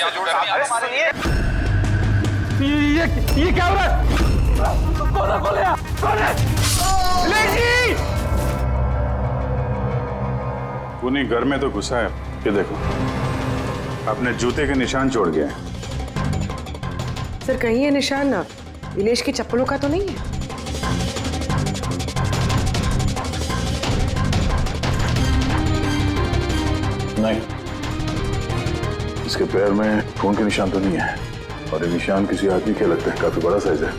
ये क्या हो रहा है? कौन है? पुनी घर में तो घुसा है, ये देखो अपने जूते के निशान छोड़ गया है। सर कहीं ये निशान ना इलेश की चप्पलों का तो नहीं है? नहीं, इसके पैर में खून के निशान तो नहीं है और ये निशान किसी आदमी के लगते हैं, काफी बड़ा साइज है।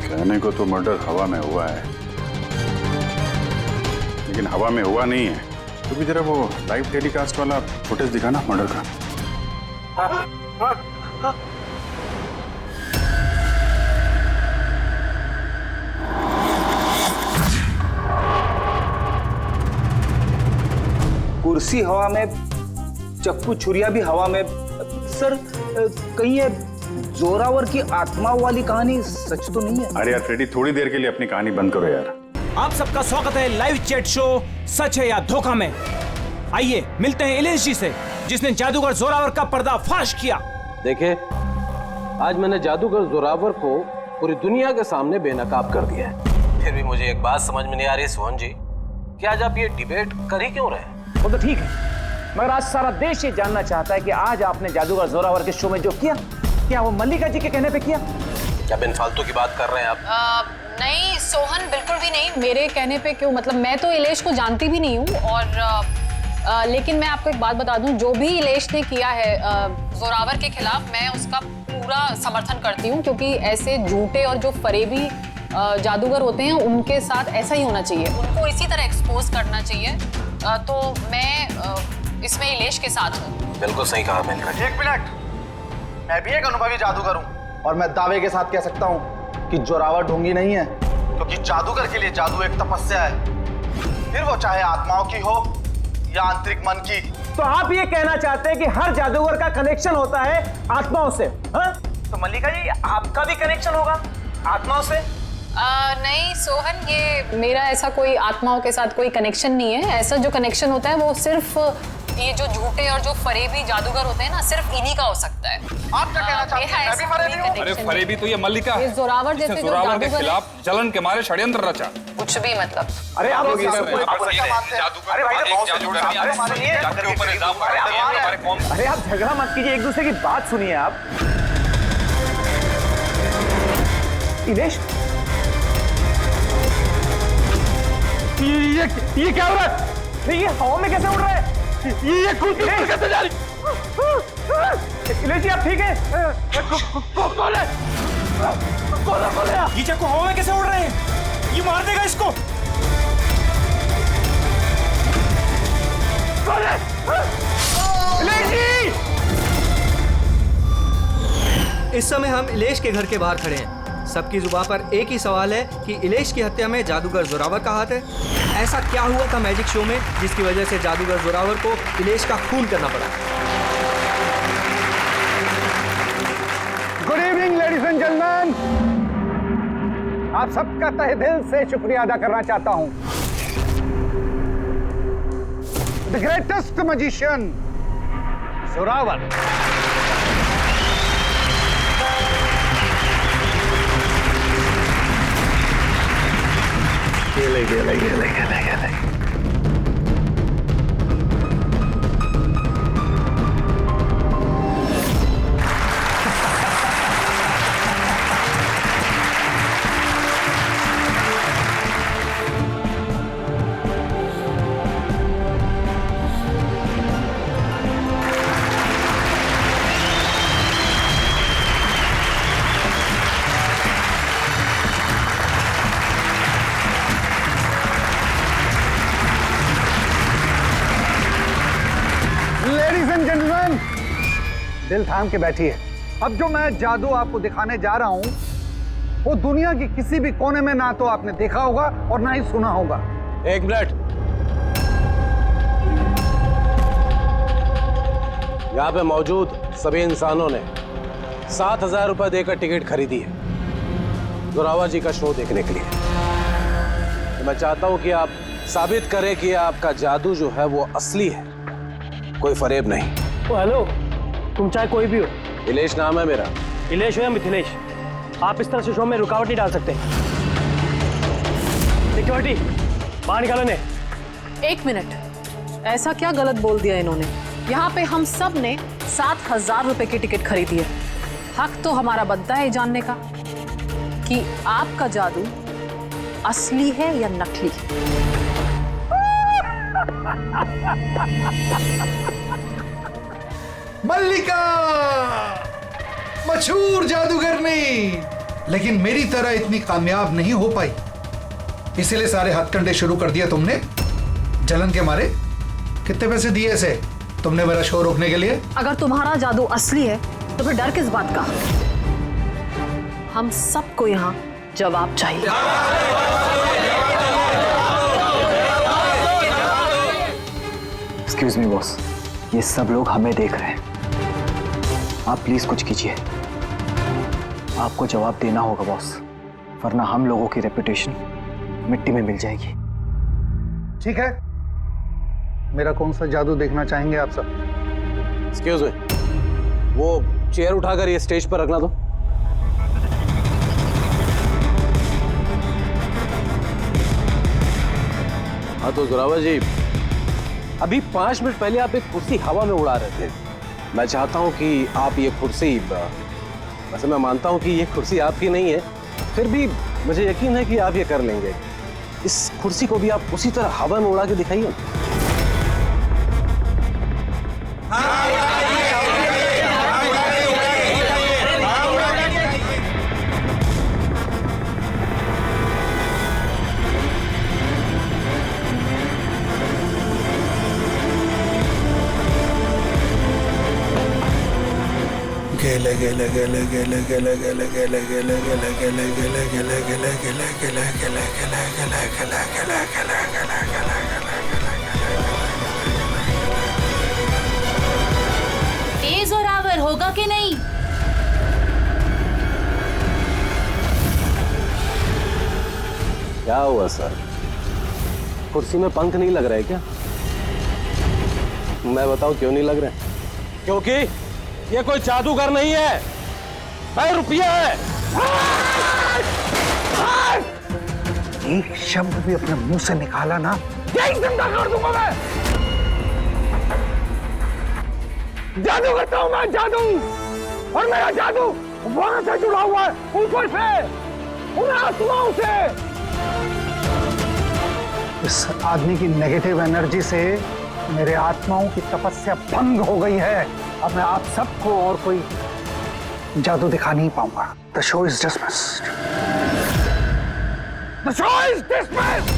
कहने को तो मर्डर हवा में हुआ है, लेकिन हवा में हुआ नहीं है। तो भी जरा वो लाइव टेलीकास्ट वाला फुटेज दिखाना मर्डर का। कुर्सी हवा में, चक्कू छुरिया भी हवा में। सर कहीं ये जोरावर की आत्मा वाली कहानी सच तो नहीं है? अरे यार फ्रेडी, थोड़ी देर के लिए अपनी कहानी बंद करो यार। आप सबका स्वागत है लाइव चैट शो सच है या धोखा में। आइए मिलते हैं इलेश जी से, जिसने जादूगर जोरावर का पर्दाफाश किया। देखिए, आज मैंने जादूगर जोरावर को पूरी दुनिया के सामने बेनकाब कर दिया है। फिर भी मुझे एक बात समझ में नहीं आ रही सोहन जी, कि आज आप ये डिबेट कर ही क्यों रहे? वो तो ठीक है, मगर आज सारा देश ये जानना चाहता है कि आज आपने जादूगर जोरावर के शो में जो किया, क्या वो मल्लिका जी के कहने पे किया? क्या बिन फालतू की बात कर रहे हैं आप? नहीं सोहन, बिल्कुल भी नहीं। मेरे कहने पे क्यों, मतलब मैं तो इलेश को जानती भी नहीं हूँ। और लेकिन मैं आपको एक बात बता दूं, जो भी इलेश ने किया है जोरावर के खिलाफ, मैं उसका पूरा समर्थन करती हूँ, क्योंकि ऐसे झूठे और जो फरेबी जादूगर होते हैं उनके साथ ऐसा ही होना चाहिए, उनको इसी तरह एक्सपोज करना चाहिए। तो मैं इसमें इलेश के साथ हूँ। बिल्कुल सही कहा मैंने। एक मिनट, मैं भी एक अनुभवी जादूगर हूँ और मैं दावे के साथ कह सकता हूँ कि जोरावर ढोंगी नहीं है, क्योंकि जादूगर के लिए जादू एक तपस्या है, फिर वो चाहे आत्माओं की हो या आंतरिक मन की। तो आप ये कहना चाहते हैं कि हर जादूगर का कनेक्शन होता है आत्माओं से? हाँ? तो मल्लिका जी, आपका भी कनेक्शन होगा आत्माओं से? नहीं सोहन, ये मेरा ऐसा कोई आत्माओं के साथ कोई कनेक्शन नहीं है। ऐसा जो कनेक्शन होता है वो सिर्फ ये जो झूठे और जो फरेबी जादूगर होते हैं ना, सिर्फ इन्हीं का हो सकता है। आप क्या कहना चाहते हैं? मैं भी फरेबी हूं? अरे फरेबी तो ये मल्लिका है, जोरावर जैसे जो जोरावर के जादूगर खिलाफ जलन के मारे षड्यंत्र रचा। कुछ भी मतलब। अरे आप लोग अरे आप झगड़ा मत कीजिए, एक दूसरे की बात सुनिए। आप इलेश, ये क्या हो रहा है? ये हवा में कैसे उड़ रहा है? ये कूद कैसे जा रही? इलेश जी आप ठीक है? कौन है? कौन है? ये चक्कू हवा में कैसे उड़ रहे हैं? ये मार देगा इसको। कौन है? इलेश जी! इस समय हम इलेश के घर के बाहर खड़े हैं। सबकी जुबान पर एक ही सवाल है कि इलेश की हत्या में जादूगर जोरावर का हाथ है। ऐसा क्या हुआ था मैजिक शो में जिसकी वजह से जादूगर जोरावर को इलेश का खून करना पड़ा? Good evening ladies and gentleman, आप सबका तहे दिल से शुक्रिया अदा करना चाहता हूं। द ग्रेटेस्ट मैजिशियन जोरावर गेले। दिल थाम के बैठिए। अब जो मैं जादू आपको दिखाने जा रहा हूं, वो दुनिया की किसी भी कोने में ना तो आपने देखा होगा और ना ही सुना होगा। एक मिनट, यहाँ पे मौजूद सभी इंसानों ने 7,000 रुपए देकर टिकट खरीदी है जोरावर जी का शो देखने के लिए। तो मैं चाहता हूं कि आप साबित करें कि आपका जादू जो है वो असली है। कोई फरेब नहीं। ओ हेलो, तुम चाहे कोई भी हो, इलेश नाम है मेरा। इलेश हो या मिथिलेश, आप इस तरह से शो में रुकावट नहीं डाल सकते। सिक्योरिटी बाहर निकालो ने। एक मिनट, ऐसा क्या गलत बोल दिया इन्होंने? यहाँ पे हम सब ने 7,000 रुपए की टिकट खरीदी है। हक तो हमारा बनता है जानने का कि आपका जादू असली है या नकली। मल्लिका मशहूर जादूगरनी, लेकिन मेरी तरह इतनी कामयाब नहीं हो पाई, इसीलिए सारे हथकंडे शुरू कर दिया तुमने जलन के मारे। कितने पैसे दिए इसे तुमने मेरा शो रोकने के लिए? अगर तुम्हारा जादू असली है तो फिर डर किस बात का? हम सबको यहाँ जवाब चाहिए। एक्सक्यूज मी बॉस, ये सब लोग हमें देख रहे हैं, आप प्लीज कुछ कीजिए। आपको जवाब देना होगा बॉस, वरना हम लोगों की रेपुटेशन मिट्टी में मिल जाएगी। ठीक है, मेरा कौन सा जादू देखना चाहेंगे आप सब? एक्सक्यूज मी, वो चेयर उठाकर ये स्टेज पर रखना दो। हाँ तो जोरावर जी, अभी 5 मिनट पहले आप एक कुर्सी हवा में उड़ा रहे थे। मैं चाहता हूं कि आप ये कुर्सी, वैसे मैं मानता हूं कि ये कुर्सी आपकी नहीं है, फिर भी मुझे यकीन है कि आप ये कर लेंगे। इस कुर्सी को भी आप उसी तरह हवा में उड़ा के दिखाइए। गेले गेले गेले गेले गेले गेले गेले गेले गेले गेले गेले गेले गेले गेले गेले गेले गेले गेले गेले ये जोरावर होगा कि नहीं? क्या हुआ सर, कुर्सी में पंख नहीं लग रहा है क्या? मैं बताऊं क्यों नहीं लग रहा है? क्योंकि ये कोई जादूगर नहीं है, भाई रुपया है। एक शब्द भी अपने मुंह से निकाला ना, यही जिंदा कर दूंगा मैं। जादू करता हूं मैं, जादू, और मेरा जादू वहां से जुड़ा हुआ है, ऊपर से, उन आत्माओं से। इस आदमी की नेगेटिव एनर्जी से मेरे आत्माओं की तपस्या भंग हो गई है। अब मैं आप सबको और कोई जादू दिखा नहीं पाऊंगा। The show is dismissed. The show is dismissed.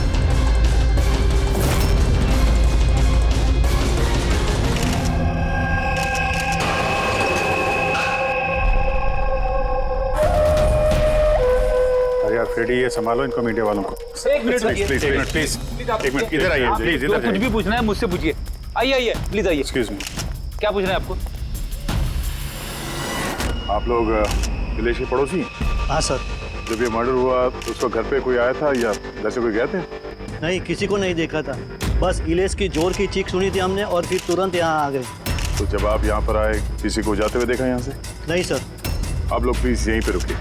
अरे यार फ्रेडी, ये संभालो इनको, मीडिया वालों को। एक मिनट प्लीज एक मिनट इधर आइए, प्लीज इधर कुछ भी पूछना है मुझसे पूछिए। आइए आइए प्लीज आइए। एक्सक्यूज मी, क्या पूछना है आपको? आप लोग इलेश के पड़ोसी? हाँ सर। जब ये मर्डर हुआ तो उसका घर पे कोई आया था या घर से कोई गए थे? नहीं, किसी को नहीं देखा था, बस इलेश की जोर की चीख सुनी थी हमने और फिर तुरंत यहाँ आ गए। तो जब आप यहाँ पर आए, किसी को जाते हुए देखा यहाँ से? नहीं सर। आप लोग प्लीज यहीं पे रुकिए।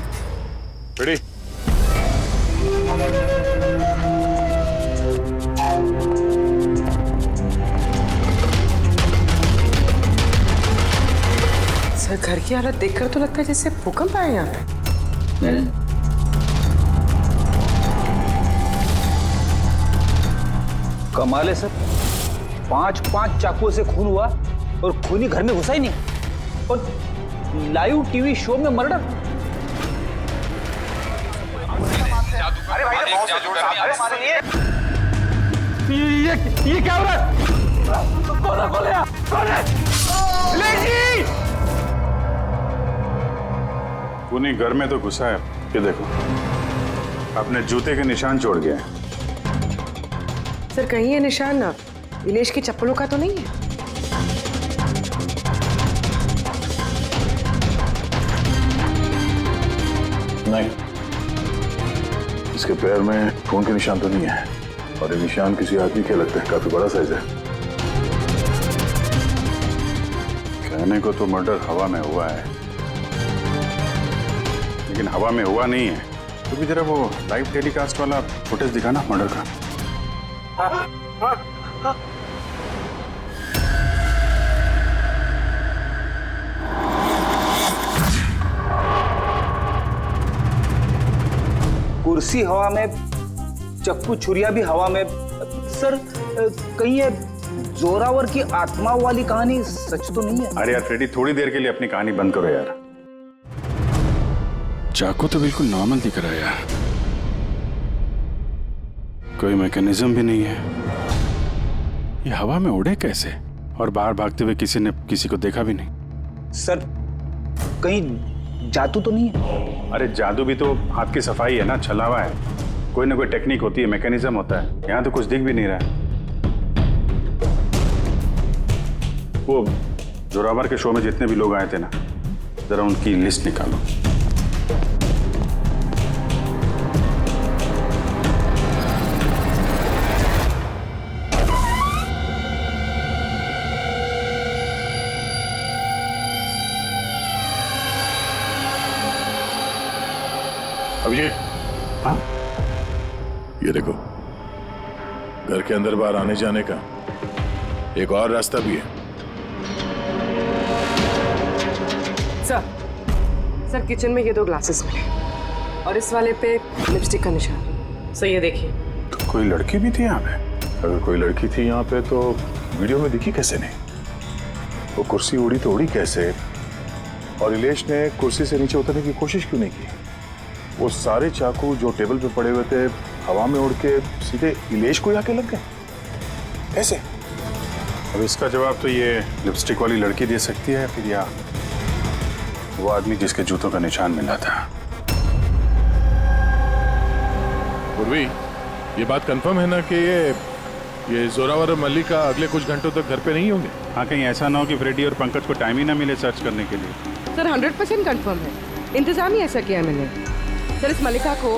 रेडी? सर, घर की हालत देखकर तो लगता है जैसे भूकंप आया यहाँ पे। कमाल है सर, 5 चाकुओं से खून हुआ और खूनी घर में घुसा ही नहीं, और लाइव टीवी शो में मर्डर। अरे भाई, बहुत जोर से अरे मारिए। ये क्या हो रहा है? कौन है? खूनी घर में तो घुसा है, ये देखो, अपने जूते के निशान छोड़ गया है। सर, कहीं ये निशान ना इलेश की चप्पलों का तो नहीं है? नहीं, इसके पैर में खून के निशान तो नहीं है, और ये निशान किसी आदमी के लगते हैं, काफी बड़ा साइज है। कहने को तो मर्डर हवा में हुआ है, लेकिन हवा में हुआ नहीं है। तो भी जरा वो लाइव टेलीकास्ट वाला फुटेज दिखाना मर्डर का। कुर्सी हवा में, चक्कू छुरिया भी हवा में। सर कहीं ये जोरावर की आत्मा वाली कहानी सच तो नहीं है? अरे यार फ्रेडी, थोड़ी देर के लिए अपनी कहानी बंद करो यार। चाकू तो बिल्कुल नॉर्मल दिख रहा है यार, कोई मैकेनिज्म भी नहीं है। ये हवा में उड़े कैसे? और बाहर भागते हुए किसी ने किसी को देखा भी नहीं। सर कहीं जादू तो नहीं है? अरे जादू भी तो हाथ की सफाई है ना, छलावा है। कोई ना कोई टेक्निक होती है, मैकेनिज्म होता है। यहाँ तो कुछ दिख भी नहीं रहा है। वो जोरावर के शो में जितने भी लोग आए थे ना, जरा उनकी लिस्ट निकालो। अभिषेक, हाँ? ये देखो, घर के अंदर बाहर आने जाने का एक और रास्ता भी है। सर किचन में ये 2 ग्लासेस मिले और इस वाले पे लिपस्टिक का निशान। सर ये देखिए। तो कोई लड़की भी थी यहाँ पे? अगर कोई लड़की थी यहाँ पे तो वीडियो में दिखी कैसे नहीं? वो कुर्सी उड़ी तो उड़ी कैसे? और इलेश ने कुर्सी से नीचे उतरने की कोशिश क्यों नहीं की? वो सारे चाकू जो टेबल पे पड़े हुए थे हवा में उड़ के सीधे इलेश को आके लग गए कैसे? अब इसका जवाब तो ये लिपस्टिक वाली लड़की दे सकती है, फिर या वो आदमी जिसके जूतों का निशान मिला था। पूर्वी, ये बात कंफर्म है ना कि ये जोरावर और मल्लिका अगले कुछ घंटों तक घर पे नहीं होंगे? हाँ, कहीं ऐसा ना हो कि फ्रेडी और पंकज को टाइम ही ना मिले सर्च करने के लिए। सर 100% कंफर्म है, इंतजाम ही ऐसा किया मैंने। सर इस मल्लिका को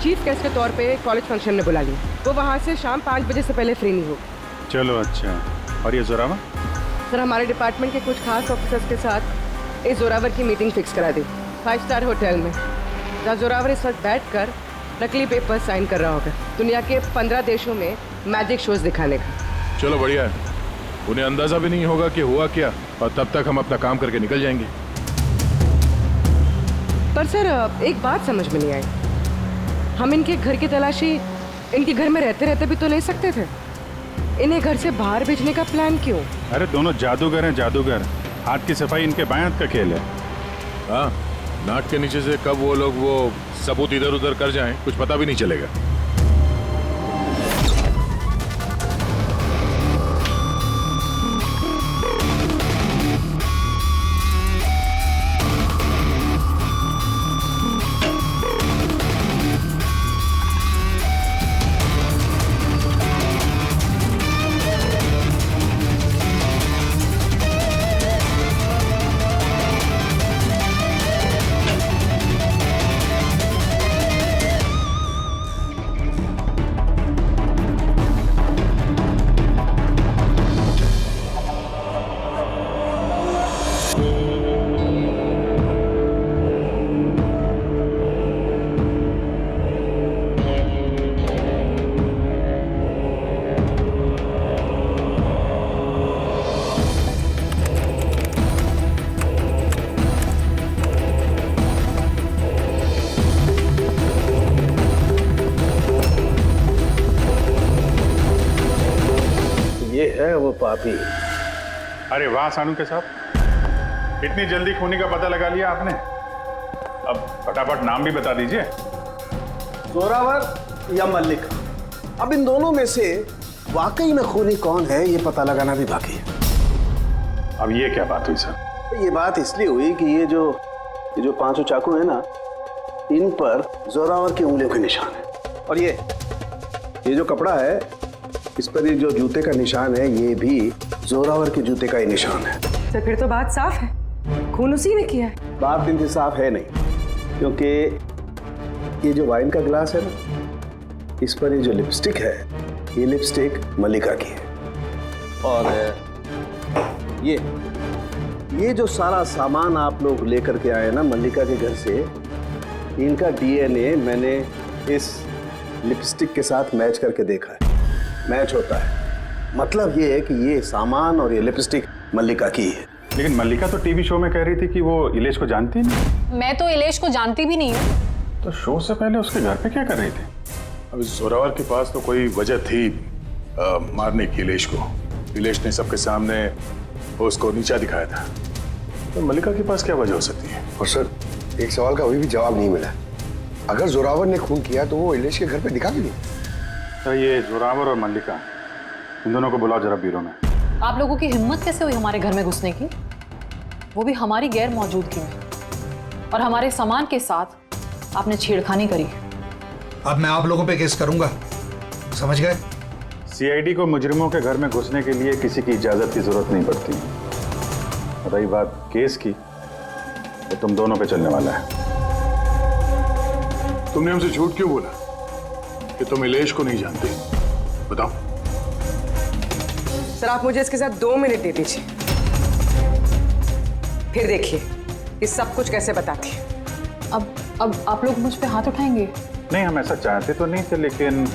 चीफ गेस्ट के तौर पे कॉलेज फंक्शन में बुला लिया। वो वहाँ से शाम 5 बजे से पहले फ्री नहीं हो। चलो अच्छा। और ये जोरावर? सर हमारे डिपार्टमेंट के कुछ खास ऑफिसर्स के साथ इस जोरावर की मीटिंग फिक्स करा दी 5 स्टार होटल में, जहाँ जोरावर इस वक्त बैठकर नकली पेपर साइन कर रहा होगा दुनिया के 15 देशों में मैजिक शोज दिखाने का। चलो बढ़िया है, उन्हें अंदाजा भी नहीं होगा कि हुआ क्या, और तब तक हम अपना काम करके निकल जाएंगे। पर सर एक बात समझ में नहीं आई, हम इनके घर की तलाशी इनके घर में रहते रहते भी तो ले सकते थे। इन्हें घर से बाहर भेजने का प्लान क्यों? अरे दोनों जादूगर हैं, जादूगर। हाथ की सफाई इनके बाएं हाथ का खेल है। हाँ, नाक के नीचे से कब वो लोग वो सबूत इधर उधर कर जाएं, कुछ पता भी नहीं चलेगा। है वो पापी। अरे वाह सानू के साहब, इतनी जल्दी खूनी का पता लगा लिया आपने। अब फटाफट नाम भी बता दीजिए। जोरावर या मल्लिका, अब इन दोनों में से वाकई में खूनी कौन है ये पता लगाना भी बाकी है। अब ये क्या बात हुई सर? ये बात इसलिए हुई कि ये जो 5 चाकू है ना, इन पर जोरावर की उंगलियों के निशान है, और ये जो कपड़ा है इस पर ये जो जूते का निशान है ये भी जोरावर के जूते का ही निशान है। तो फिर तो बात साफ है, खून उसी ने किया है। बात इनकी साफ है नहीं, क्योंकि ये जो वाइन का गिलास है ना, इस पर ये जो लिपस्टिक है, ये लिपस्टिक मल्लिका की है, और ये जो सारा सामान आप लोग लेकर के आए ना मल्लिका के घर से, इनका डीएनए मैंने इस लिपस्टिक के साथ मैच करके देखा है। मैच होता है, मतलब ये है कि ये सामान और ये लिपस्टिक मल्लिका की है। लेकिन मल्लिका तो टीवी शो में कह रही थी कि वो इलेश को जानती नहीं। मैं तो इलेश को जानती भी नहीं हूँ। तो शो से पहले उसके घर पे क्या कर रही थी? अब इस जोरावर के पास तो कोई वजह थी मारने की इलेश को। इलेश ने सबके सामने उसको नीचा दिखाया था, तो मल्लिका के पास क्या वजह हो सकती है? और सर, एक सवाल का अभी भी जवाब नहीं मिला। अगर जोरावर ने खून किया तो वो इलेश के घर पे दिखा क्यों नहीं? तो ये जोरावर और मल्लिका, इन दोनों को बुलाओ जरा ब्यूरो में। आप लोगों की हिम्मत कैसे हुई हमारे घर में घुसने की, वो भी हमारी गैर मौजूदगी में, और हमारे सामान के साथ आपने छेड़खानी करी। अब मैं आप लोगों पे केस करूंगा, समझ गए? सीआईडी को मुजरिमों के घर में घुसने के लिए किसी की इजाजत की जरूरत नहीं पड़ती। रही बात केस की, तो तुम दोनों पे चलने वाला है। तुमने हमसे झूठ क्यों बोला कि तुम इलेश को नहीं जानते? बताओ। सर, आप मुझे इसके साथ 2 मिनट दे दीजिए, फिर देखिए ये सब कुछ कैसे बताती है। अब आप लोग मुझ पे हाथ उठाएंगे? नहीं, हम ऐसा चाहते तो नहीं थे, लेकिन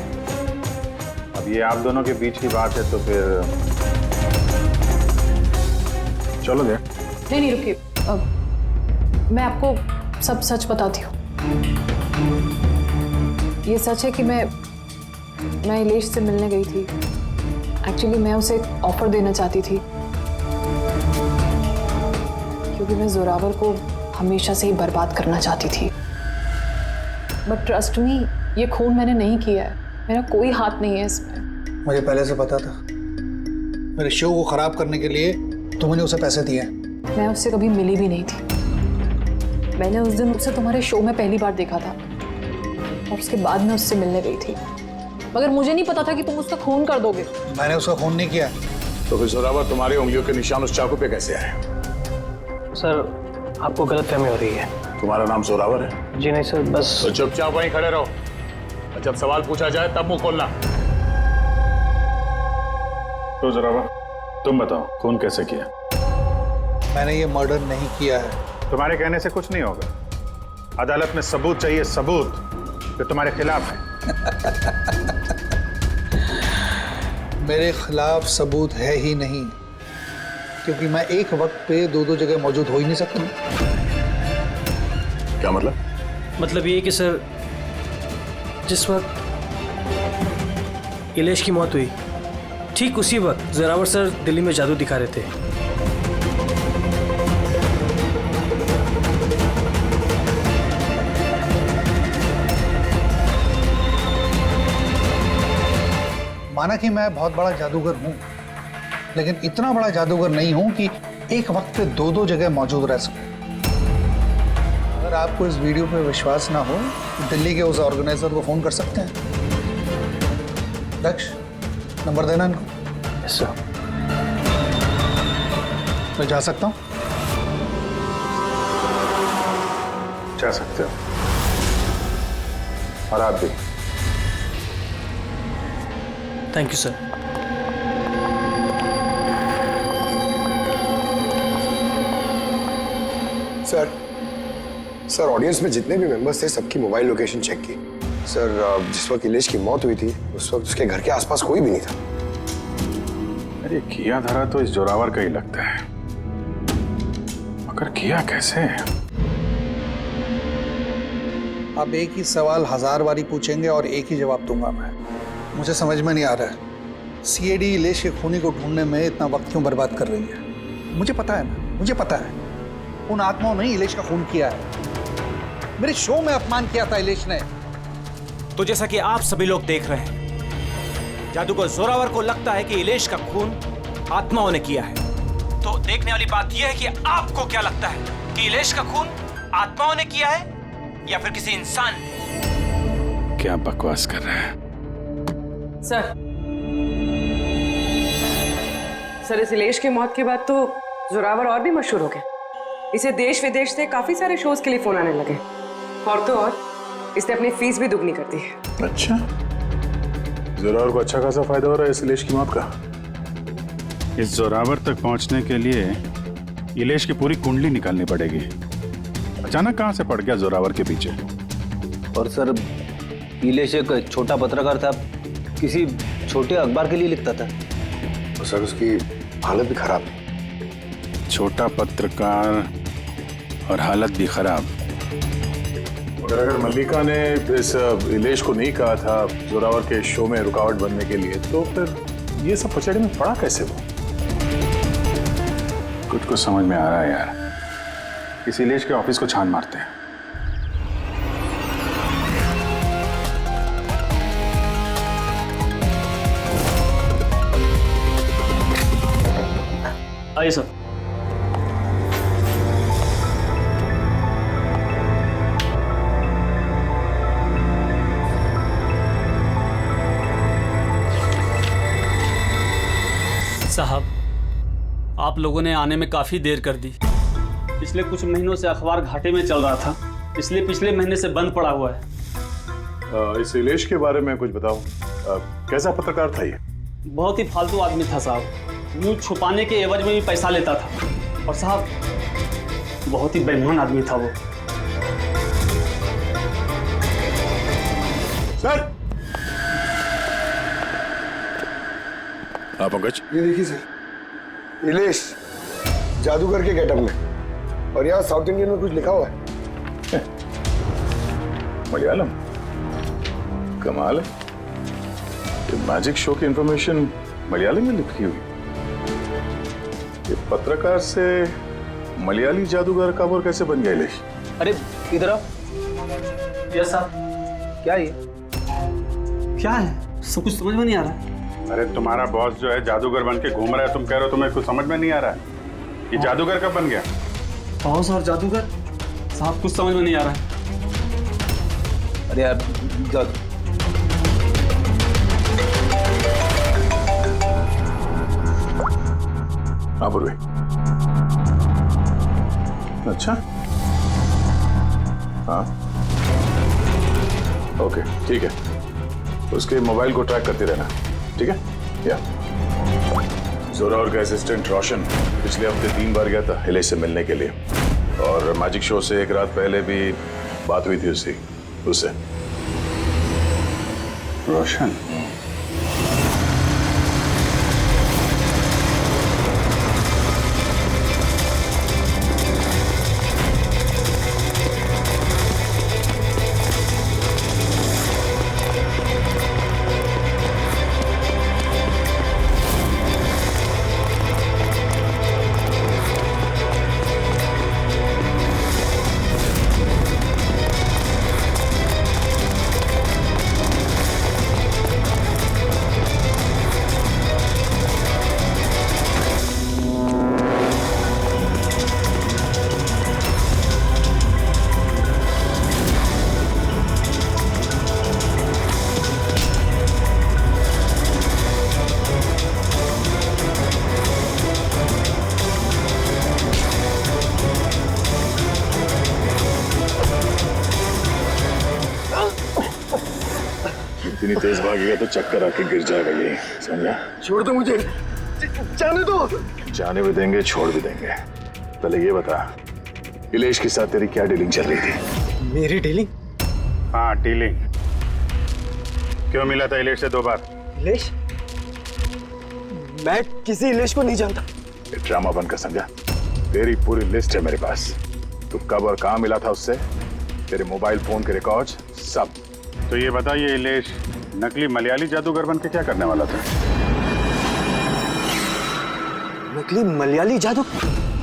अब ये आप दोनों के बीच की बात है तो फिर चलो दे। नहीं रुकिए, मैं आपको सब सच बताती हूँ। ये सच है कि मैं इलेश से मिलने गई थी। एक्चुअली मैं उसे एक ऑफर देना चाहती थी, क्योंकि मैं जोरावर को हमेशा से ही बर्बाद करना चाहती थी। बट ट्रस्ट मी, ये खून मैंने नहीं किया है, मेरा कोई हाथ नहीं है इसमें। मुझे पहले से पता था। मेरे शो को खराब करने के लिए तुमने उसे पैसे दिए। मैं उससे कभी मिली भी नहीं थी। मैंने उस दिन उसे तुम्हारे शो में पहली बार देखा था, और उसके बाद मैं उससे मिलने गई थी, मगर मुझे नहीं पता था कि तुम उसका खून कर दोगे। मैंने उसका खून नहीं किया। तो फिर जोरावर तुम्हारे उंगलियों के निशान उस चाकू पे कैसे आए? सर, आपको गलतफहमी हो रही है। तुम्हारा नाम जोरावर है? जी नहीं सर, बस। तो चुपचाप वहीं खड़े रहो, और जब सवाल पूछा जाए तब मुंह खोलना। तो जोरावर, तुम बताओ खून कैसे किया? मैंने ये मर्डर नहीं किया है। तुम्हारे कहने से कुछ नहीं होगा। अदालत में सबूत चाहिए, सबूत जो तुम्हारे खिलाफ है। मेरे खिलाफ सबूत है ही नहीं, क्योंकि मैं एक वक्त पे 2 जगह मौजूद हो ही नहीं सकता। क्या मतलब? मतलब ये कि सर, जिस वक्त इलेश की मौत हुई, ठीक उसी वक्त जोरावर सर दिल्ली में जादू दिखा रहे थे। माना कि मैं बहुत बड़ा जादूगर हूं, लेकिन इतना बड़ा जादूगर नहीं हूं कि एक वक्त पे 2 जगह मौजूद रह सकूं। अगर आपको इस वीडियो पे विश्वास ना हो तो दिल्ली के उस ऑर्गेनाइजर को फोन कर सकते हैं। दक्ष, नंबर देना इनको। Yes sir. मैं जा सकता हूं? जा सकते हो, और आप भी। Thank you sir. Sir, audience में जितने भी मेंबर्स थे सबकी मोबाइल लोकेशन चेक की। सर, जिस वक्त इलेश की मौत हुई थी उस वक्त उसके घर के आसपास कोई भी नहीं था। अरे किया धरा तो इस जोरावर का ही लगता है, मगर किया कैसे? आप एक ही सवाल 1000 बारी पूछेंगे और एक ही जवाब दूंगा मैं। मुझे समझ में नहीं आ रहा है सीआईडी इलेश के खूनी को ढूंढने में इतना वक्त क्यों बर्बाद कर रही है। मुझे पता है ना, मुझे पता है उन आत्माओं ने इलेश का खून किया है। मेरे शो में अपमान किया था इलेश ने। तो जैसा कि आप सभी लोग देख रहे हैं, जादूगर जोरावर को लगता है कि इलेश का खून आत्माओं ने किया है। तो देखने वाली बात यह है कि आपको क्या लगता है कि इलेश का खून आत्माओं ने किया है या फिर किसी इंसान ने? क्या बकवास कर रहा है? सर, इस इलेश की मौत के बाद तो जोरावर और भी मशहूर हो गए। इसे देश विदेश से काफी सारे शोज के लिए फोन आने लगे, और तो और इसने अपनी फीस भी दुगनी कर दी है। अच्छा, जोरावर को अच्छा खासा फायदा हो रहा है इस इलेश की मौत का। इस जोरावर तक पहुंचने के लिए इलेश की पूरी कुंडली निकालनी पड़ेगी। अचानक कहां से पड़ गया जोरावर के पीछे? और सर, इलेश एक छोटा पत्रकार था, किसी छोटे अखबार के लिए लिखता था। तो सर उसकी हालत भी खराब है। छोटा पत्रकार और हालत भी खराब। मगर अगर मल्लिका ने इस इलेश को नहीं कहा था जोरावर के शो में रुकावट बनने के लिए, तो फिर ये सब पचड़े में पड़ा कैसे वो? कुछ समझ में आ रहा है यार। इस इलेश के ऑफिस को छान मारते हैं। आइए सर। साहब, आप लोगों ने आने में काफ़ी देर कर दी। पिछले कुछ महीनों से अखबार घाटे में चल रहा था, इसलिए पिछले महीने से बंद पड़ा हुआ है। इस इलेश के बारे में कुछ बताओ। कैसा पत्रकार था ये? बहुत ही फालतू आदमी था साहब। न्यूज छुपाने के एवज में भी पैसा लेता था। और साहब, बहुत ही बेईमान आदमी था वो। सर! हाँ पंकज, ये देखिए सर, इलेश जादूगर के गेटअप में, और यहाँ साउथ इंडियन में कुछ लिखा हुआ है। मलयालम, कमाल है। ये मैजिक शो की इंफॉर्मेशन मलयालम में लिखी हुई। ये पत्रकार से मलयाली जादूगर का वो कैसे बन गया इलेश? अरे इधर आओ। Yes sir. क्या ये? क्या है? सब कुछ समझ में नहीं आ रहा है। अरे तुम्हारा बॉस जो है जादूगर बन के घूम रहा है, तुम कह रहे हो तुम्हें कुछ समझ में नहीं आ रहा है। ये जादूगर कब बन गया? बॉस और जादूगर? साहब, कुछ समझ में नहीं आ रहा है। अरे यार, हाँ पूर्वी। अच्छा, हाँ ओके, ठीक है। उसके मोबाइल को ट्रैक करते रहना, ठीक है? या जोरावर का असिस्टेंट रोशन पिछले हफ्ते 3 बार गया था इलेश से मिलने के लिए, और मैजिक शो से एक रात पहले भी बात हुई थी उससे। रोशन? इतनी तेज भागेगा तो चक्कर आके गिर जाएगा ये, समझा? छोड़ दो मुझे, जाने दो। जाने भी देंगे, छोड़ भी देंगे। पहले ये बता, इलेश के साथ तेरी क्या डीलिंग चल रही थी? मेरी डीलिंग? हाँ, डीलिंग। क्यों मिला था इलेश से 2 बार? इलेश? मैं किसी इलेश को नहीं जानता। ये ड्रामा बंद कर, समझा? तेरी पूरी लिस्ट है मेरे पास। तू कब और कहाँ मिला था उससे, तेरे मोबाइल फोन के रिकॉर्ड्स, सब। तो ये बता, ये इलेश नकली मलयाली जादूगर बन के क्या करने वाला था? नकली मलयाली जादू?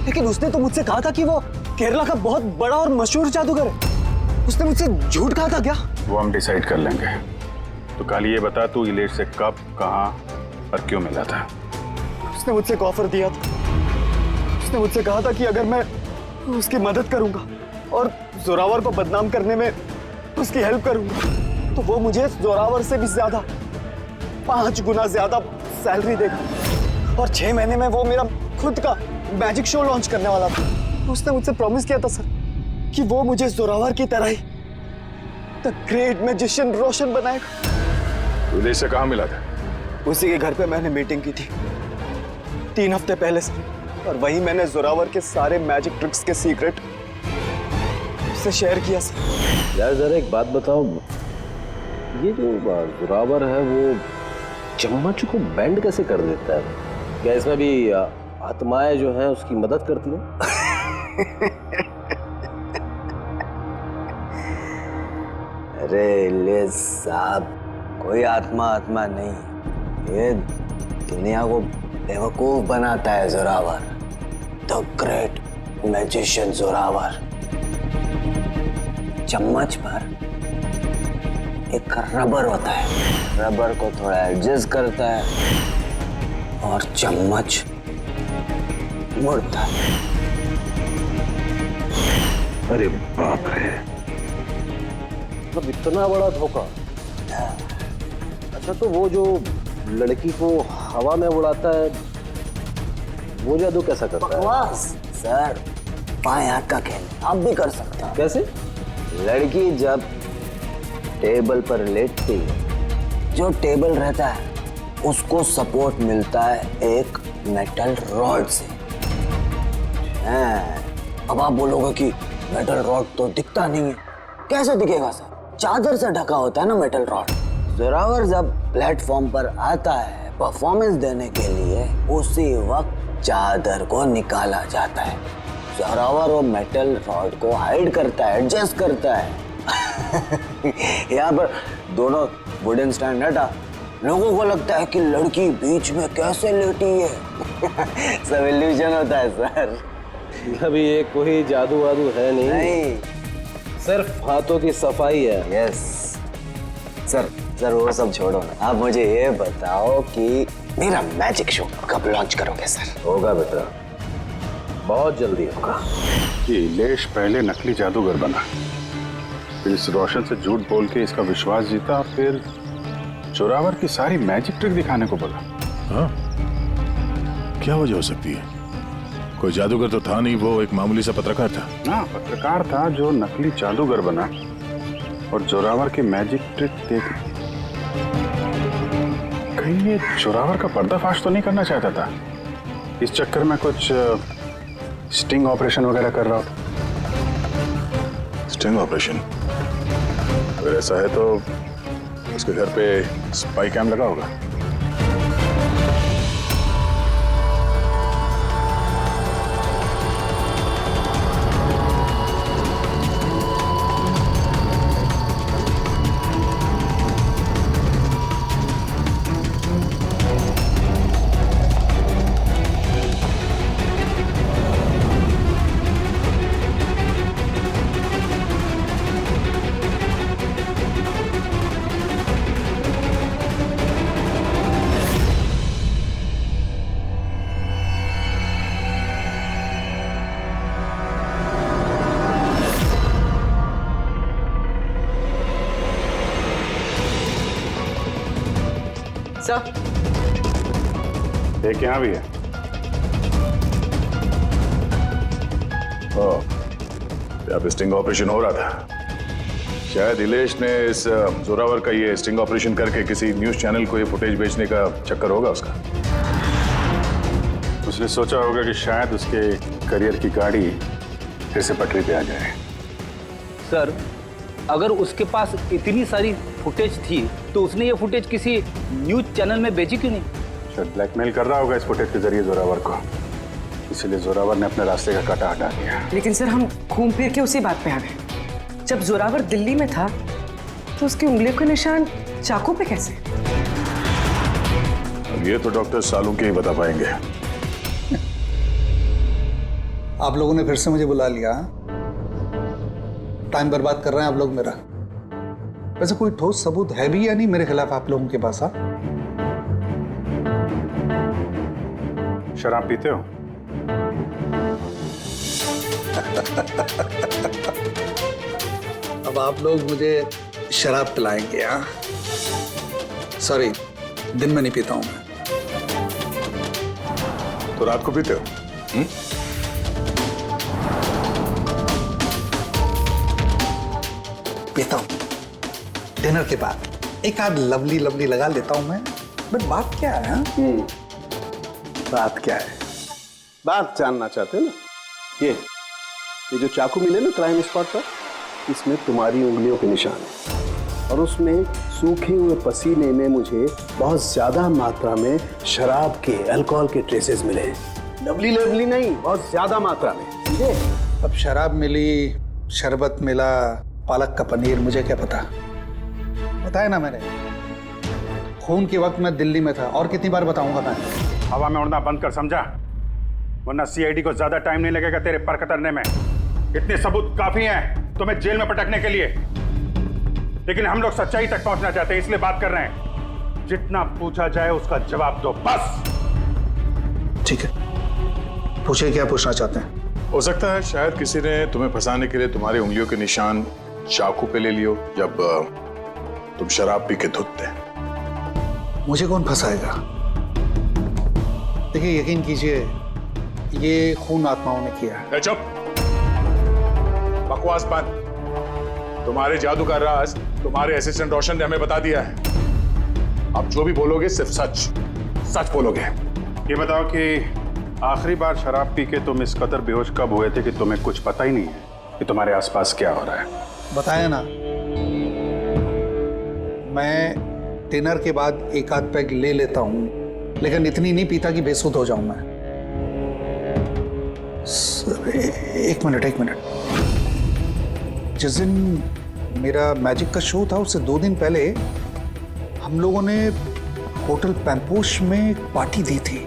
लेकिन उसने तो मुझसे कहा था कि वो केरला का बहुत बड़ा और मशहूर जादूगर है। उसने मुझसे झूठ कहा था क्या? वो हम डिसाइड कर लेंगे। तो कल ये बता, तू इलेश से कब, कहाँ और क्यों मिला था? उसने मुझसे एक ऑफर दिया था। उसने मुझसे कहा था कि अगर मैं उसकी मदद करूंगा और जोरावर को बदनाम करने में उसकी हेल्प करूंगा, तो वो मुझे जोरावर से भी ज्यादा, 5 गुना ज्यादा सैलरी देगा। और 6 महीने में वो मेरा खुद का मैजिक शो लॉन्च करने वाला था। उसने मुझसे प्रॉमिस किया था सर कि वो मुझे जोरावर की तरह ही द ग्रेट मैजिशियन रोशन बनाएगा। तू इलेश से कहाँ मिला था? उसी के घर पे मैंने मीटिंग की थी 3 हफ्ते पहले सर। और वहीं मैंने जोरावर के सारे मैजिक ट्रिक्स के सीक्रेट उससे शेयर किया सर। यार जरा एक बात बताओ, ये जो जोरावर है वो चम्मच को बेंड कैसे कर देता है? क्या इसमें भी आत्माएं जो हैं उसकी मदद करती हैं? अरे इलियास साहब, कोई आत्मा नहीं, ये दुनिया को बेवकूफ बनाता है Zorawar, the great magician Zorawar. चम्मच पर एक रबर होता है, रबर को थोड़ा एडजस्ट करता है और चम्मच मुड़ता है। अरे बाप रे, मतलब इतना बड़ा धोखा। अच्छा तो वो जो लड़की को हवा में उड़ाता है वो जादू कैसा करता है? बकवास सर, बाएं हाथ का खेल आप भी कर सकते हैं। कैसे? लड़की जब टेबल पर लेटती है, जो टेबल रहता है उसको सपोर्ट मिलता है एक मेटल रॉड से। अब आप बोलोगे कि मेटल रॉड तो दिखता नहीं है, कैसे दिखेगा सर? चादर से ढका होता है ना मेटल रॉड। जोरावर जब प्लेटफॉर्म पर आता है परफॉर्मेंस देने के लिए, उसी वक्त चादर को निकाला जाता है। जोरावर वो मेटल रॉड को हाइड करता है, एडजस्ट करता है। यहाँ पर दोनों वुडन स्टैंड हटा, लोगों को लगता है कि लड़की बीच में कैसे लेटी है। सब इल्यूजन होता है सर। अभी ये कोई जादू वादू है नहीं, सिर्फ हाथों की सफाई है। यस सर, सर वो सब छोड़ो ना, आप मुझे ये बताओ कि मेरा मैजिक शो कब लॉन्च करोगे सर? होगा बेटा, बहुत जल्दी होगा। ये इलेश पहले नकली जादूगर बना, फिर इस रोशन से झूठ बोल के इसका विश्वास जीता, फिर जोरावर की सारी मैजिक ट्रिक दिखाने को बोला। हाँ, क्या वजह हो सकती है? कोई जादूगर तो था नहीं, वो एक मामूली सा पत्रकार था। हाँ, पत्रकार था जो नकली जादूगर बना और जोरावर की मैजिक ट्रिक देख। कहीं ये जोरावर का पर्दाफाश तो नहीं करना चाहता था? इस चक्कर में कुछ स्टिंग ऑपरेशन वगैरह कर रहा था। Sting operation? अगर ऐसा है तो उसके घर पे स्पाई कैम लगा होगा। सर, एक यहाँ भी है। यहाँ पे स्टिंग ऑपरेशन हो रहा था। शायद इलेश ने इस जोरावर का ये स्टिंग ऑपरेशन करके किसी न्यूज चैनल को ये फुटेज बेचने का चक्कर होगा उसका। उसने सोचा होगा कि शायद उसके करियर की गाड़ी फिर से पटरी पे आ जाए। सर, अगर उसके पास इतनी सारी फुटेज थी तो उसने ये फुटेज किसी न्यूज चैनल में बेची क्यों नहीं? शायद ब्लैकमेल कर रहा होगा इस फुटेज के जरिए जोरावर को, इसीलिए जोरावर ने अपने रास्ते का कांटा हटा दिया। लेकिन सर, हम घूम फिर के उसी बात पे आ गए। जब जोरावर दिल्ली में था तो उसकी उंगलियों के निशान चाकू पे कैसे? अब ये तो डॉक्टर सालू के ही बता पाएंगे। आप लोगों ने फिर से मुझे बुला लिया। टाइम बर्बाद कर रहे हैं आप लोग मेरा। वैसे कोई ठोस सबूत है भी या नहीं मेरे खिलाफ आप लोगों के पास? शराब पीते हो? अब आप लोग मुझे शराब पिलाएंगे? हाँ, सॉरी, दिन में नहीं पीता हूं मैं। तो रात को पीते हो? पीता हूं डिनर के बाद, एक आध लवली लवली लगा लेता हूं मैं। बट बात क्या है? बात क्या है? बात जानना चाहते हैं ना? ये जो चाकू मिले ना क्राइम स्पॉट पर, इसमें तुम्हारी उंगलियों के निशान है और उसमें सूखे हुए पसीने में मुझे बहुत ज्यादा मात्रा में शराब के, अल्कोहल के ट्रेसेस मिले हैं। लवली लवली नहीं, बहुत ज्यादा मात्रा में, समझे? अब शराब मिली, शरबत मिला, पालक का पनीर, मुझे क्या पता। बताया ना मैंने, खून के वक्त मैं दिल्ली में था, और कितनी बार बताऊंगा मैं? हवा में उड़ना बंद कर, समझा? वरना सीआईडी को ज्यादा टाइम नहीं लगेगा तेरे पर कतरने में। इतने सबूत काफी हैं तुम्हें जेल में पटकने के लिए, लेकिन हम लोग सच्चाई तक पहुंचना चाहते हैं, इसलिए बात कर रहे हैं। जितना पूछा जाए उसका जवाब दो, बस। ठीक है, पूछे क्या पूछना चाहते हैं? हो सकता है शायद किसी ने तुम्हें फंसाने के लिए तुम्हारी उंगलियों के निशान चाकू पे ले लियो जब तुम शराब पी के धुतते। मुझे कौन फंसाएगा? देखिए, यकीन कीजिए, ये खून आत्माओं ने किया है। चुप, बकवास बंद। तुम्हारे जादू का राज तुम्हारे असिस्टेंट रोशन ने हमें बता दिया है। अब जो भी बोलोगे सिर्फ सच सच बोलोगे। ये बताओ कि आखिरी बार शराब पी के तुम इस कदर बेहोश कब हुए थे कि तुम्हें कुछ पता ही नहीं है कि तुम्हारे आसपास क्या हो रहा है? बताया ना, मैं डिनर के बाद एक आध पैग ले लेता हूं, लेकिन इतनी नहीं पीता कि बेसुध हो जाऊं मैं। एक मिनट। जिस दिन मेरा मैजिक का शो था उससे 2 दिन पहले हम लोगों ने होटल पैम्पोश में एक पार्टी दी थी।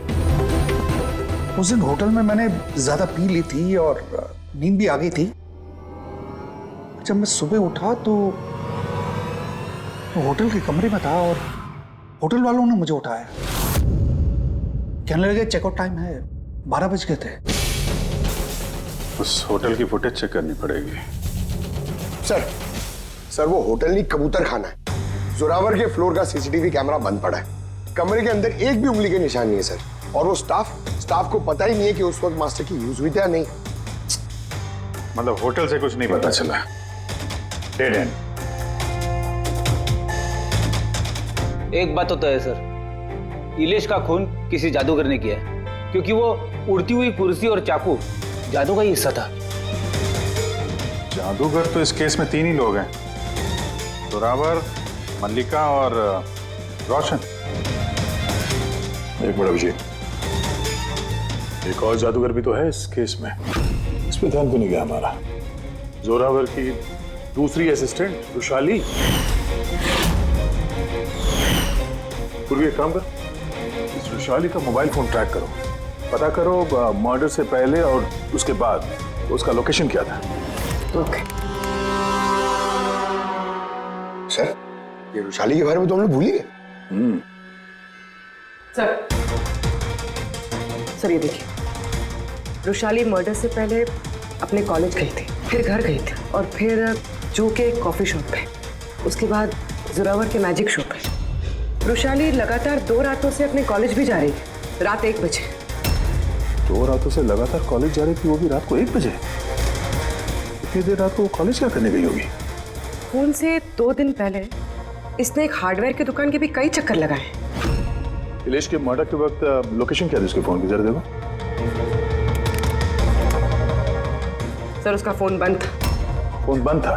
उस दिन होटल में मैंने ज्यादा पी ली थी और नींद भी आ गई थी। जब मैं सुबह उठा तो होटल के कमरे में था और होटल वालों ने मुझे उठाया। कहने लगे चेकआउट टाइम है, 12 बज गए थे। उस होटल की फुटेज चेक करनी पड़ेगी। सर वो होटल नहीं, कबूतर खाना है। जोरावर के फ्लोर का सीसीटीवी कैमरा बंद पड़ा है। कमरे के अंदर एक भी उंगली के निशान नहीं है सर। और वो स्टाफ को पता ही नहीं है कि उस वक्त मास्टर की यूज हुई थी या नहीं। मतलब होटल से कुछ नहीं पता चला? Dead and. एक बात तो तय है सर, इलेश का खून किसी जादूगर ने किया है, क्योंकि वो उड़ती हुई कुर्सी और चाकू जादू का ही हिस्सा था। जादूगर तो इस केस में 3 ही लोग हैं, जोरावर, मल्लिका और रोशन। एक बड़ा विजय, एक और जादूगर भी तो है इस केस में, इस पे ध्यान क्यों नहीं गया हमारा? जोरावर की दूसरी असिस्टेंट रुशाली। पूर्वी एक काम कर, इस रुशाली का मोबाइल फोन ट्रैक करो, पता करो मर्डर से पहले और उसके बाद उसका लोकेशन क्या था। ओके सर, ये रुशाली के बारे में तो हम लोग भूल ही गए। सर ये देखिए, रुशाली मर्डर से पहले अपने कॉलेज गई थी, फिर घर गई थी और फिर जू के कॉफी शॉप पे, उसके बाद जोरावर के मैजिक शो पे। रुशाली लगातार 2 रातों से अपने कॉलेज भी जा रही है, रात 1 बजे। 2 रातों से लगातार कॉलेज जा रही थी, वो भी रात को 1 बजे? इतनी देर रात को वो कॉलेज क्या करने गई होगी? खून से 2 दिन पहले इसने एक हार्डवेयर की दुकान के भी कई चक्कर लगाए। इलेश के मर्डर के वक्त लोकेशन क्या थी उसके फोन की, जरा देखो। सर उसका फोन बंद था। फोन बंद था?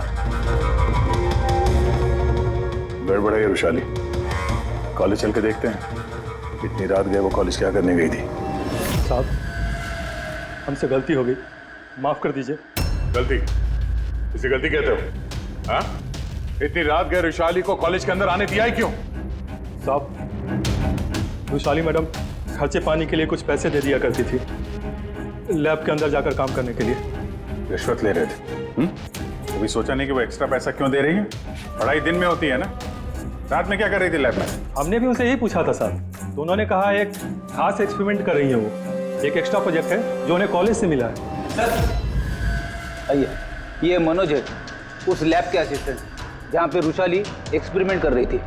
गड़बड़ है रुशाली, कॉलेज चल के देखते हैं। इतनी रात गए वो कॉलेज क्या करने गई थी? साहब हमसे गलती हो गई, माफ कर दीजिए। गलती? इसे गलती कहते हो? हाँ? इतनी रात गए रुशाली को कॉलेज के अंदर आने दिया ही क्यों? साहब रुशाली मैडम खर्चे पानी के लिए कुछ पैसे दे दिया करती थी, लैब के अंदर जाकर काम करने के लिए। रिश्वत ले रहे थे? कभी सोचा नहीं कि वो एक्स्ट्रा पैसा क्यों दे रही है? पढ़ाई दिन में होती है ना, रात में क्या कर रही थी लैब में? हमने भी उनसे यही पूछा था साहब, तो उन्होंने कहा एक खास एक्सपेरिमेंट कर रही है वो, एक एक्स्ट्रा प्रोजेक्ट है जो उन्हें कॉलेज से मिला है। आइए, ये मनोज है, उस लैब के असिस्टेंट जहाँ पे रुशाली एक्सपेरिमेंट कर रही थी।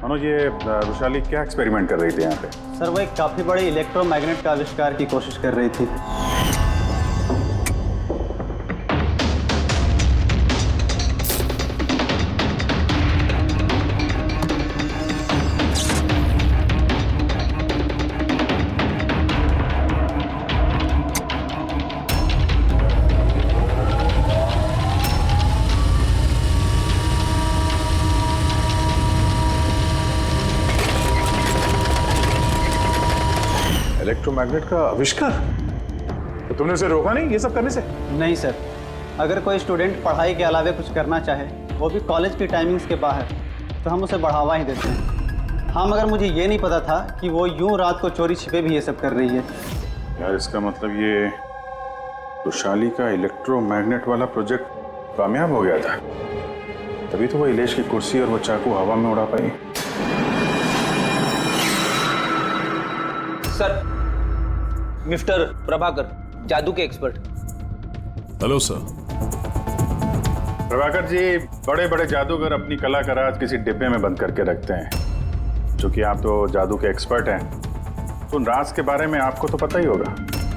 मनोज, ये रुशाली क्या एक्सपेरिमेंट कर रही थी यहाँ पे? सर वो एक काफी बड़े इलेक्ट्रोमैग्नेट का आविष्कार की कोशिश कर रही थी। इलेक्ट्रोमैग्नेट का आविष्कार? तो तुमने उसे रोका नहीं ये सब करने से? नहीं सर, अगर कोई स्टूडेंट पढ़ाई के अलावा कुछ करना चाहे, वो भी कॉलेज की टाइमिंग्स के बाहर, तो हम उसे बढ़ावा ही देते हैं। हाँ, मगर मुझे ये नहीं पता था कि वो यूं रात को चोरी छिपे भी ये सब कर रही है। यार इसका मतलब ये वैशाली का इलेक्ट्रोमैग्नेट वाला प्रोजेक्ट कामयाब हो गया था, तभी तो वो इलेश की कुर्सी और वो चाकू हवा में उड़ा पाई। सर, मिस्टर प्रभाकर, जादू के expert. Hello sir. Prabhakar ji, बड़े बड़े जादूगर अपनी कला का राज किसी डिब्बे में बंद करके रखते हैं। चूंकि आप तो जादू के एक्सपर्ट हैं, तो उन राज के बारे में आपको तो पता ही होगा।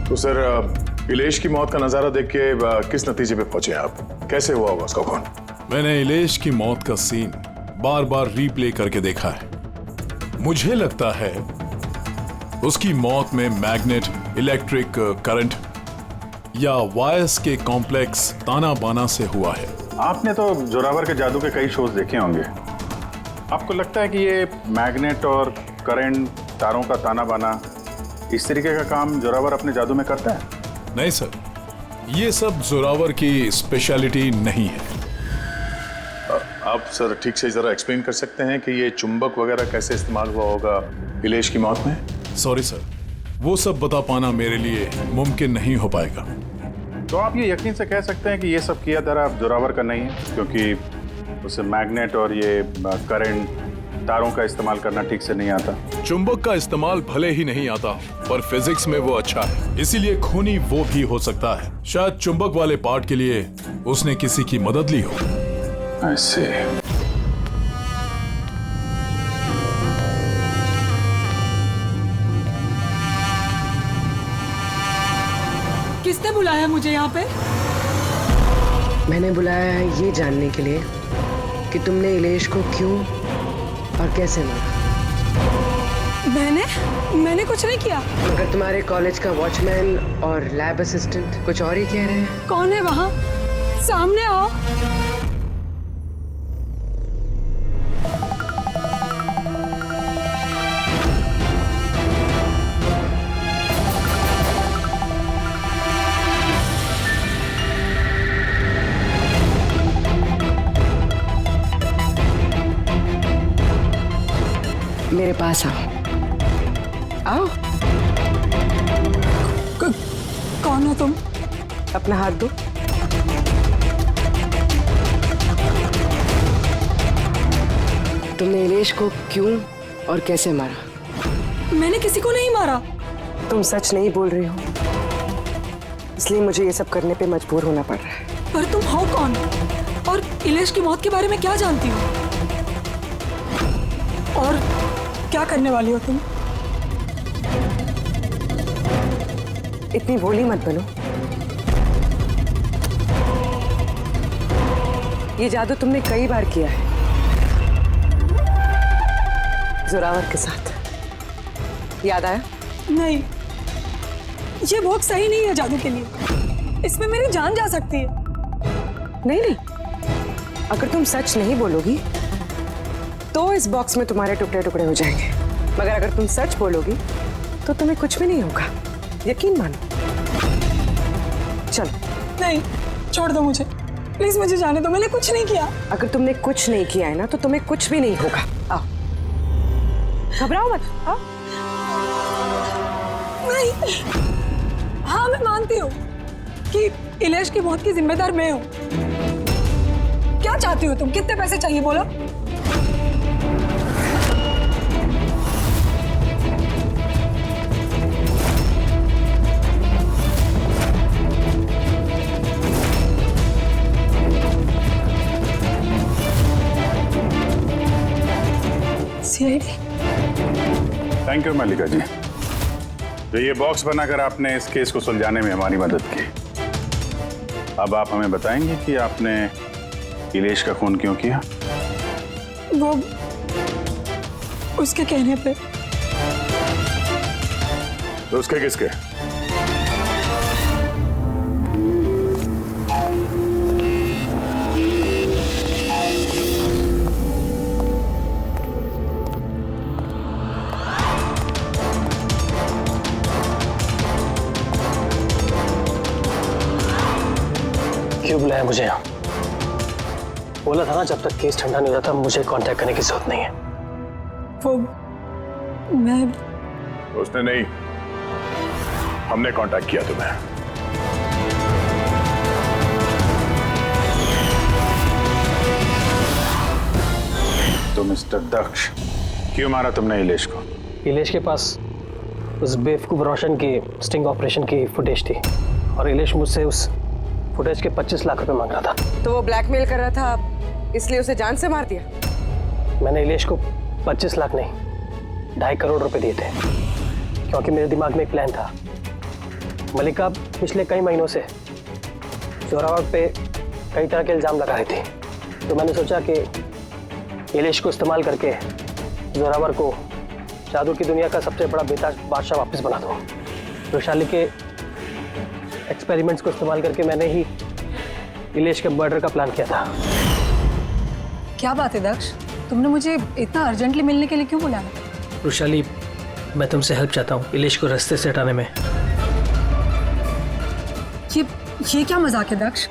तो सर, इलेश की मौत का नजारा देख के किस नतीजे पे पहुंचे आप? कैसे हुआ होगा उसका खून? मैंने इलेश की मौत का सीन बार बार रीप्ले करके देखा है। मुझे लगता है उसकी मौत में मैग्नेट, इलेक्ट्रिक करंट या वायर्स के कॉम्प्लेक्स ताना बाना से हुआ है। आपने तो जोरावर के जादू के कई शोज देखे होंगे। आपको लगता है कि ये मैग्नेट और करंट, तारों का ताना बाना, इस तरीके का काम जोरावर अपने जादू में करता है? नहीं सर, ये सब जोरावर की स्पेशलिटी नहीं है। आप सर ठीक से जरा एक्सप्लेन कर सकते हैं कि ये चुंबक वगैरह कैसे इस्तेमाल हुआ होगा इलेश की मौत में? सॉरी सर, वो सब बता पाना मेरे लिए मुमकिन नहीं हो पाएगा। तो आप ये यकीन से कह सकते हैं कि ये सब किया धरा जोरावर का नहीं है, क्योंकि उसे मैग्नेट और ये करंट, तारों का इस्तेमाल करना ठीक से नहीं आता। चुंबक का इस्तेमाल भले ही नहीं आता, पर फिजिक्स में वो अच्छा है, इसीलिए खूनी वो भी हो सकता है। शायद चुंबक वाले पार्ट के लिए उसने किसी की मदद ली हो। ऐसे किसने बुलाया मुझे यहाँ पे? मैंने बुलाया है ये जानने के लिए कि तुमने इलेश को क्यों और कैसे मारा। मैंने कुछ नहीं किया। मगर तुम्हारे कॉलेज का वॉचमैन और लैब असिस्टेंट कुछ और ही कह रहे हैं। कौन है वहाँ? सामने आओ। मेरे पास आओ। आओ। कौन हो तुम? अपना हाथ दो। तुमने इलेश को क्यों और कैसे मारा? मैंने किसी को नहीं मारा। तुम सच नहीं बोल रही हो, इसलिए मुझे ये सब करने पे मजबूर होना पड़ रहा है। पर तुम हो कौन और इलेश की मौत के बारे में क्या जानती हो? और क्या करने वाली हो तुम? इतनी भोली मत बनो। ये जादू तुमने कई बार किया है जोरावर के साथ, याद आया? नहीं, ये बॉक्स सही नहीं है जादू के लिए। इसमें मेरी जान जा सकती है। नहीं नहीं, अगर तुम सच नहीं बोलोगी तो इस बॉक्स में तुम्हारे टुकड़े टुकड़े हो जाएंगे, मगर अगर तुम सच बोलोगी तो तुम्हें कुछ भी नहीं होगा, यकीन मानो। चलो। नहीं, छोड़ दो मुझे, प्लीज मुझे जाने दो, मैंने कुछ नहीं किया। अगर तुमने कुछ नहीं किया है ना तो तुम्हें कुछ भी नहीं होगा। आओ, घबराओ मत। आओ। नहीं, हाँ मैं मानती हूँ कि इलेश की मौत की जिम्मेदार मैं हूँ। क्या चाहती हो तुम? कितने पैसे चाहिए बोलो? थैंक यू मल्लिका जी, तो ये बॉक्स बनाकर आपने इस केस को सुलझाने में हमारी मदद की। अब आप हमें बताएंगे कि आपने इलेश का खून क्यों किया? वो उसके कहने पे। तो उसके किसके? क्यों बुलाया मुझे यहाँ? बोला था ना जब तक केस ठंडा नहीं हो जाता मुझे कांटेक्ट करने की जरूरत नहीं है। वो मैं उसने नहीं, हमने कांटेक्ट किया तुम्हें। तो मिस्टर दक्ष, क्यों मारा तुमने इलेश को? इलेश के पास उस बेवकूफ रोशन की स्टिंग ऑपरेशन की फुटेज थी और इलेश मुझसे उस फुटेज के 25 लाख रुपए मांग रहा था। तो वो ब्लैकमेल कर रहा था, इसलिए उसे जान से मार दिया? मैंने इलेश को 25 लाख नहीं 2.5 करोड़ रुपए दिए थे, क्योंकि मेरे दिमाग में एक प्लान था। मलिका पिछले कई महीनों से जोरावर पे कई तरह के इल्जाम लगा रही थी, तो मैंने सोचा कि इलेश को इस्तेमाल करके जोरावर को जादू की दुनिया का सबसे बड़ा बेताज बादशाह वापस बना दूं। वैशाली के एक्सपेरिमेंट्स को इस्तेमाल करके मैंने ही इलेश के मर्डर का प्लान किया था। क्या बात है दक्ष, तुमने मुझे इतना अर्जेंटली मिलने के लिए क्यों बुलाया? वैशाली, मैं तुमसे हेल्प चाहता हूँ इलेश को रास्ते से हटाने में। ये क्या मजाक है दक्ष?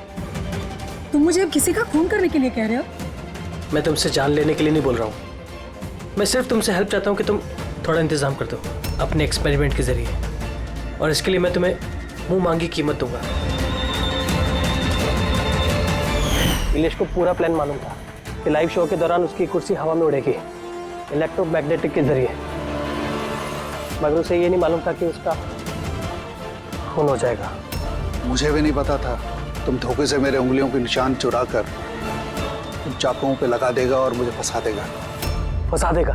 तुम मुझे अब किसी का खून करने के लिए कह रहे हो? मैं तुमसे जान लेने के लिए नहीं बोल रहा हूँ, मैं सिर्फ तुमसे हेल्प चाहता हूँ कि तुम थोड़ा इंतजाम कर दो अपने एक्सपेरिमेंट के जरिए, और इसके लिए मैं तुम्हें मुंह मांगी कीमत दूंगा। इलेश को पूरा प्लान मालूम था कि लाइव शो के दौरान उसकी कुर्सी हवा में उड़ेगी इलेक्ट्रोमैग्नेटिक के जरिए, मगर उसे ये नहीं मालूम था कि उसका खून हो जाएगा। मुझे भी नहीं पता था तुम धोखे से मेरे उंगलियों के निशान चुरा कर तुम चाकुओं पे लगा देगा और मुझे फंसा देगा। फंसा देगा?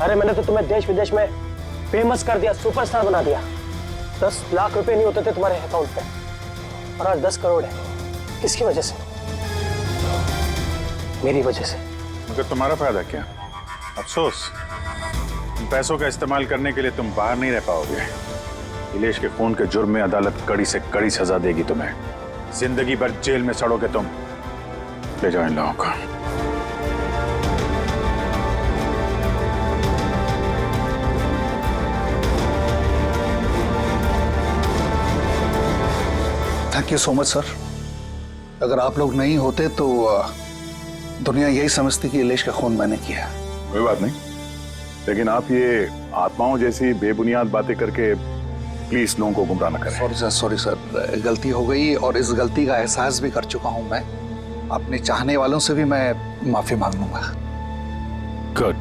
अरे मैंने तो तुम्हें देश विदेश में फेमस कर दिया, सुपरस्टार बना दिया। 10 लाख रुपए नहीं होते थे तुम्हारे अकाउंट पे, और आज 10 करोड़ है। किसकी वजह से? मेरी वजह से। मगर तुम्हारा फायदा क्या? अफसोस, पैसों का इस्तेमाल करने के लिए तुम बाहर नहीं रह पाओगे। इलेश के खून के जुर्म में अदालत कड़ी से कड़ी सजा देगी तुम्हें। जिंदगी भर जेल में सड़ोगे तुम। ले जाओ इन लोगों को। Thank you so much sir. अगर आप लोग नहीं होते तो दुनिया यही समझती कि इलेश का खून मैंने किया। कोई बात नहीं, लेकिन आप ये आत्माओं जैसी बेबुनियाद बातें करके प्लीज लोगों को गुमराह न करें। सॉरी सर, गलती हो गई और इस गलती का एहसास भी कर चुका हूं मैं। अपने चाहने वालों से भी मैं माफी मांग लूंगा। गुड।